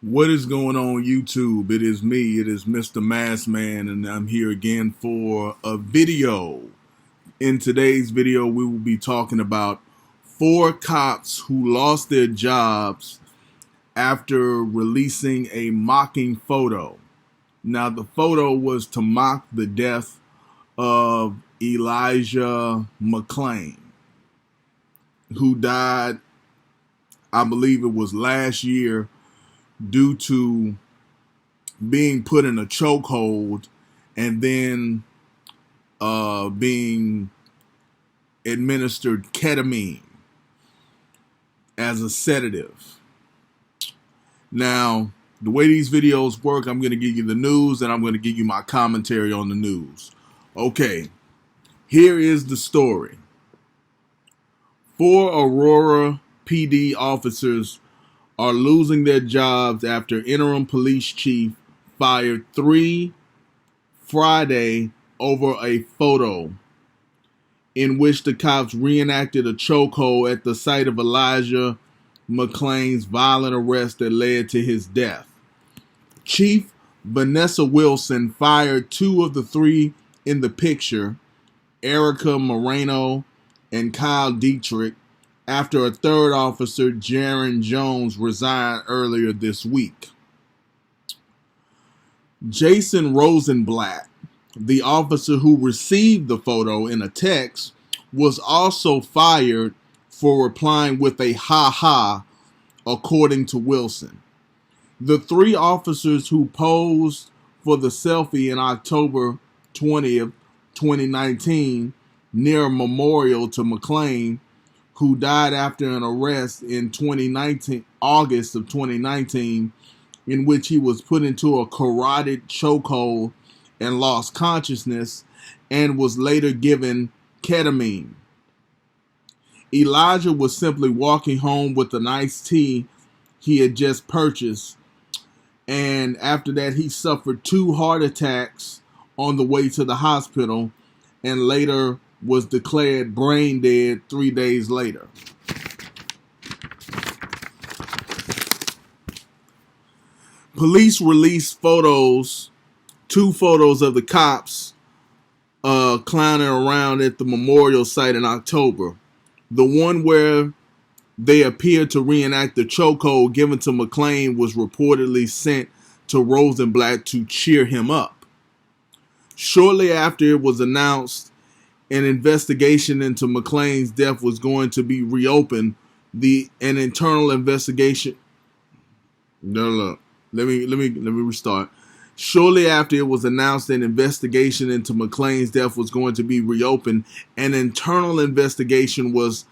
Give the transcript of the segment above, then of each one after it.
What is going on YouTube? It is me, it is Mr. Maskman, and I'm here again for a video. In today's video, we will be talking about 4 cops who lost their jobs after releasing a mocking photo. Now, the photo was to mock the death of Elijah McClain, who died, I believe it was last year, due to being put in a chokehold and then being administered ketamine as a sedative. Now, the way these videos work, I'm going to give you the news and I'm going to give you my commentary on the news. Okay, here is the story. 4 Aurora PD officers are losing their jobs after interim police chief fired 3 Friday over a photo in which the cops reenacted a chokehold at the site of Elijah McClain's violent arrest that led to his death. Chief Vanessa Wilson fired 2 of the 3 in the picture, Erica Moreno and Kyle Dietrich, after a 3rd officer, Jaron Jones, resigned earlier this week. Jason Rosenblatt, the officer who received the photo in a text, was also fired for replying with a ha-ha, according to Wilson. The 3 officers who posed for the selfie in October 20th, 2019, near a memorial to McClain, who died after an arrest in August of 2019, in which he was put into a carotid chokehold and lost consciousness and was later given ketamine. Elijah was simply walking home with an iced tea he had just purchased, and after that he suffered 2 heart attacks on the way to the hospital and later was declared brain dead 3 days later. Police released 2 photos of the cops clowning around at the memorial site in October. The one where they appeared to reenact the chokehold given to McClain was reportedly sent to Rosenblatt to cheer him up. Shortly after it was announced an investigation into McClain's death was going to be reopened, an internal investigation. Let me restart. Shortly after it was announced an investigation into McClain's death was going to be reopened, an internal investigation was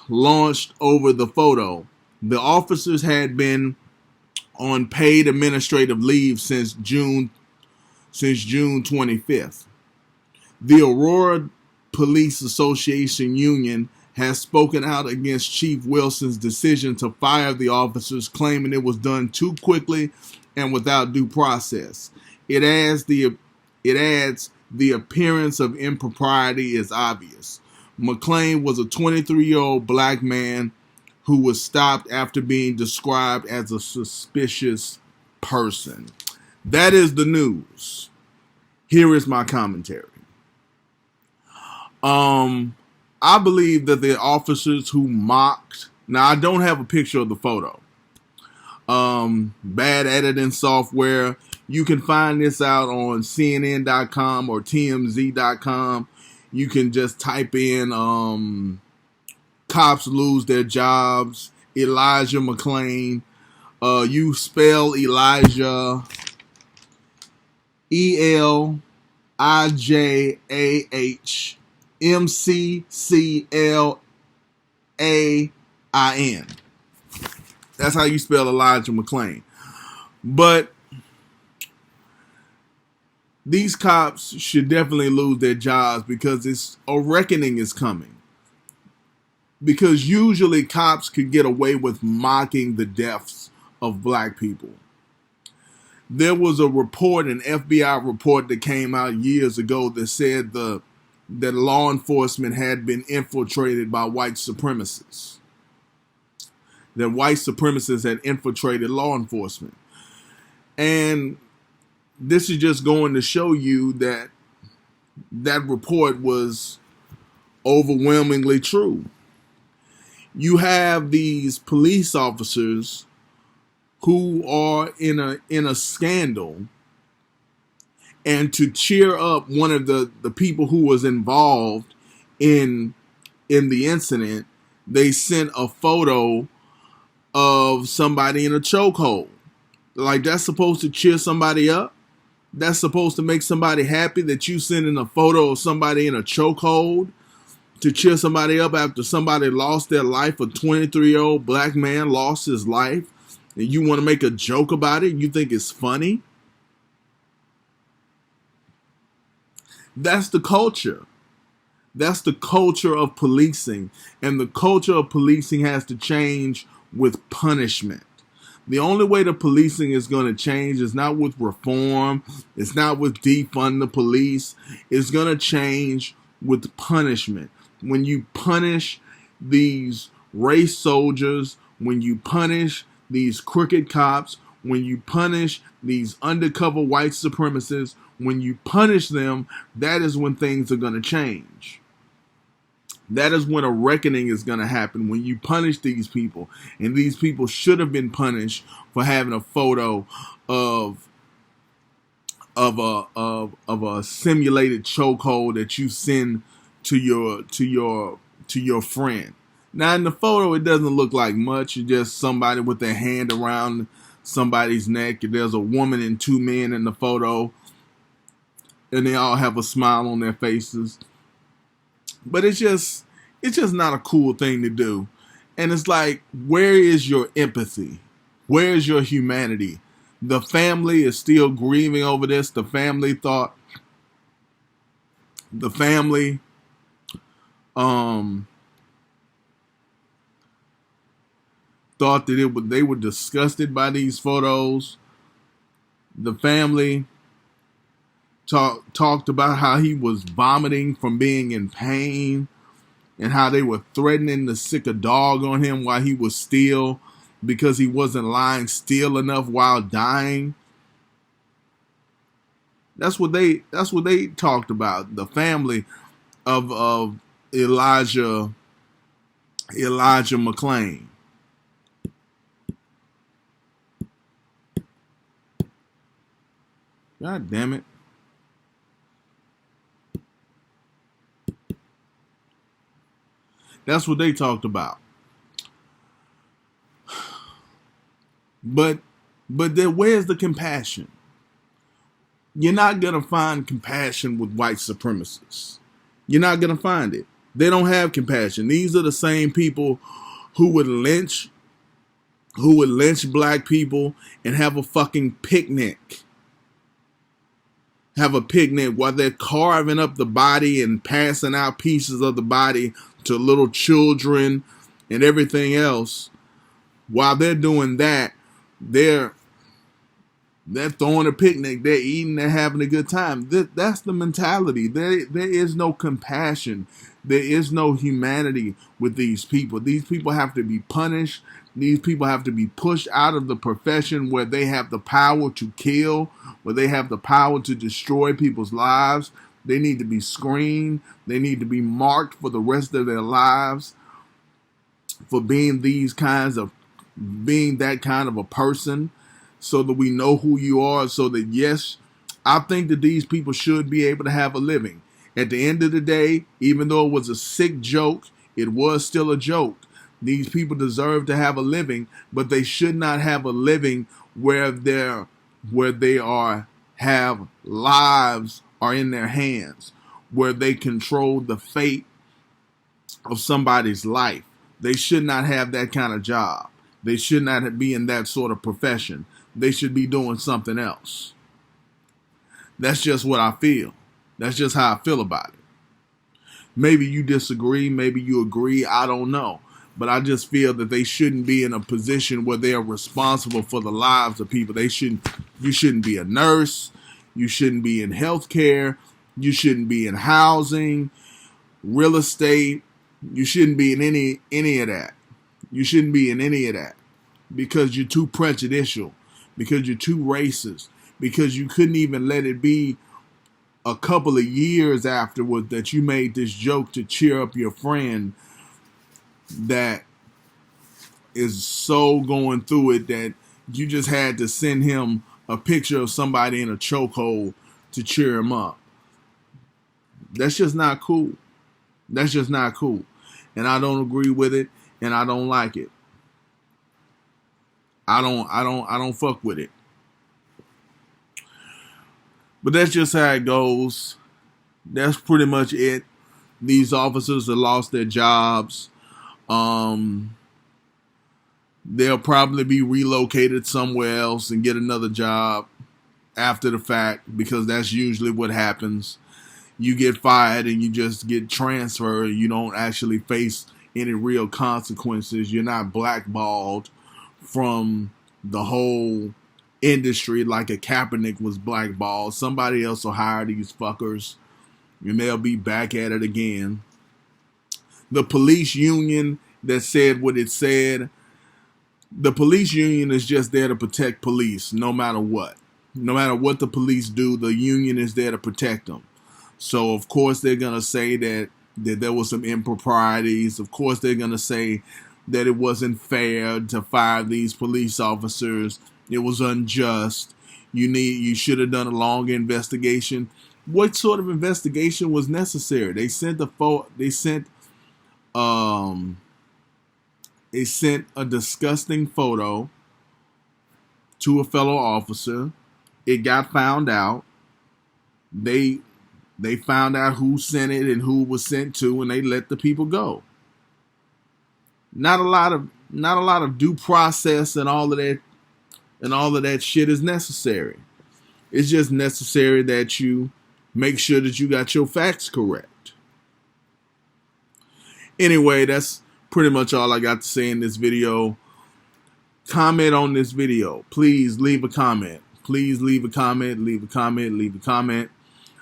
launched over the photo. The officers had been on paid administrative leave since June 25th. The Aurora Police Association Union has spoken out against Chief Wilson's decision to fire the officers, claiming it was done too quickly and without due process. It adds the appearance of impropriety is obvious. McClain was a 23-year-old black man who was stopped after being described as a suspicious person. That is the news. Here is my commentary. I believe that the officers who mocked, now I don't have a picture of the photo. Bad editing software. You can find this out on CNN.com or TMZ.com. You can just type in cops lose their jobs, Elijah McClain. You spell Elijah ELIJAH McClain. That's how you spell Elijah McClain. But these cops should definitely lose their jobs because a reckoning is coming. Because usually cops could get away with mocking the deaths of black people. There was a report, an FBI report that came out years ago that said that law enforcement had been infiltrated by white supremacists. that white supremacists had infiltrated law enforcement. And this is just going to show you that that report was overwhelmingly true. You have these police officers who are in a scandal, and to cheer up one of the people who was involved in the incident, they sent a photo of somebody in a chokehold. Like, that's supposed to cheer somebody up? That's supposed to make somebody happy that you sending a photo of somebody in a chokehold to cheer somebody up after somebody lost their life? A 23-year-old black man lost his life, and you want to make a joke about it? You think it's funny? That's the culture. That's the culture of policing. And the culture of policing has to change with punishment. The only way the policing is going to change is not with reform. It's not with defund the police. It's going to change with punishment. When you punish these race soldiers, when you punish these crooked cops, when you punish these undercover white supremacists, when you punish them, that is when things are going to change. That is when a reckoning is going to happen, when you punish these people. And these people should have been punished for having a photo of a simulated chokehold that you send to your friend. Now, in the photo, it doesn't look like much. It's just somebody with their hand around somebody's neck. There's a woman and two men in the photo, and they all have a smile on their faces. But it's just not a cool thing to do. And it's like, where is your empathy? Where is your humanity? The family is still grieving over this. The family thought that they were disgusted by these photos. The family talked about how he was vomiting from being in pain, and how they were threatening to sick a dog on him while he was still, because he wasn't lying still enough while dying. That's what they talked about. The family of Elijah McClain. God damn it. That's what they talked about. But then where's the compassion? You're not going to find compassion with white supremacists. You're not going to find it. They don't have compassion. These are the same people who would lynch black people and have a fucking picnic. Have a picnic while they're carving up the body and passing out pieces of the body to little children and everything else. While they're doing that, they're throwing a picnic, they're eating, they're having a good time. That's the mentality. There is no compassion. There is no humanity with these people. These people have to be punished. These people have to be pushed out of the profession where they have the power to kill, where they have the power to destroy people's lives. They need to be screened. They need to be marked for the rest of their lives for being that kind of a person, so that we know who you are, so that, yes, I think that these people should be able to have a living. At the end of the day, even though it was a sick joke, it was still a joke. These people deserve to have a living, but they should not have a living where have lives are in their hands, where they control the fate of somebody's life. They should not have that kind of job. They should not be in that sort of profession. They should be doing something else. That's just what I feel. That's just how I feel about it. Maybe you disagree. Maybe you agree. I don't know. But I just feel that they shouldn't be in a position where they are responsible for the lives of people. You shouldn't be a nurse. You shouldn't be in healthcare. You shouldn't be in housing, real estate. You shouldn't be in any of that. You shouldn't be in any of that because you're too prejudicial, because you're too racist, because you couldn't even let it be a couple of years afterward that you made this joke to cheer up your friend that is so going through it that you just had to send him a picture of somebody in a chokehold to cheer him up. That's just not cool. That's just not cool. And I don't agree with it, and I don't like it. I don't fuck with it. But that's just how it goes. That's pretty much it. These officers have lost their jobs. They'll probably be relocated somewhere else and get another job after the fact, because that's usually what happens. You get fired and you just get transferred. You don't actually face any real consequences. You're not blackballed from the whole industry like a Kaepernick was blackballed. Somebody else will hire these fuckers and they'll be back at it again. The police union that said what it said, the police union is just there to protect police no matter what. No matter what the police do, the union is there to protect them. So, of course, they're going to say that there was some improprieties. Of course, they're going to say that it wasn't fair to fire these police officers. It was unjust. You should have done a longer investigation. What sort of investigation was necessary? They sent a disgusting photo to a fellow officer. It got found out. They found out who sent it and who it was sent to, and they let the people go. Not a lot of due process and all of that shit is necessary. It's just necessary that you make sure that you got your facts correct. Anyway, that's pretty much all I got to say in this video. Comment on this video. Please leave a comment. Please leave a comment. Leave a comment. Leave a comment.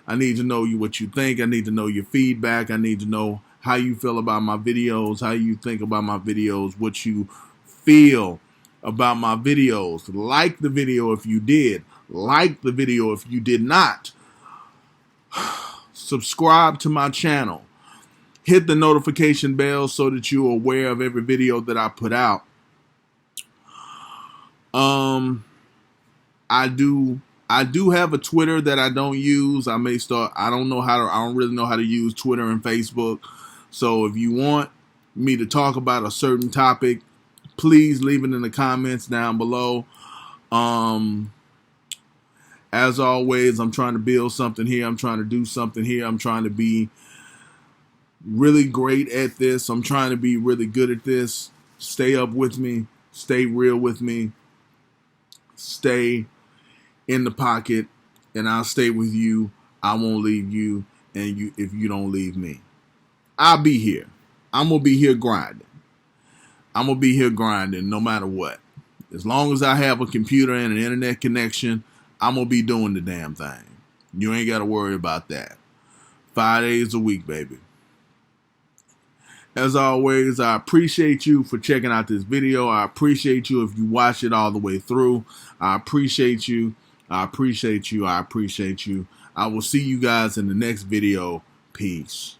I need to know what you think. I need to know your feedback. I need to know how you feel about my videos, how you think about my videos, what you feel about my videos. Like the video if you did. Like the video if you did not. Subscribe to my channel. Hit the notification bell so that you're aware of every video that I put out. I do have a Twitter that I don't use. I don't really know how to use Twitter and Facebook. So if you want me to talk about a certain topic, please leave it in the comments down below. As always, I'm trying to build something here. I'm trying to do something here. I'm trying to be really great at this. I'm trying to be really good at this. Stay up with me. Stay real with me. Stay in the pocket, and I'll stay with you. I won't leave you, and if you don't leave me. I'll be here. I'm going to be here grinding. I'm going to be here grinding no matter what. As long as I have a computer and an internet connection, I'm going to be doing the damn thing. You ain't got to worry about that. 5 days a week, baby. As always, I appreciate you for checking out this video. I appreciate you if you watch it all the way through. I appreciate you. I appreciate you. I appreciate you. I will see you guys in the next video. Peace.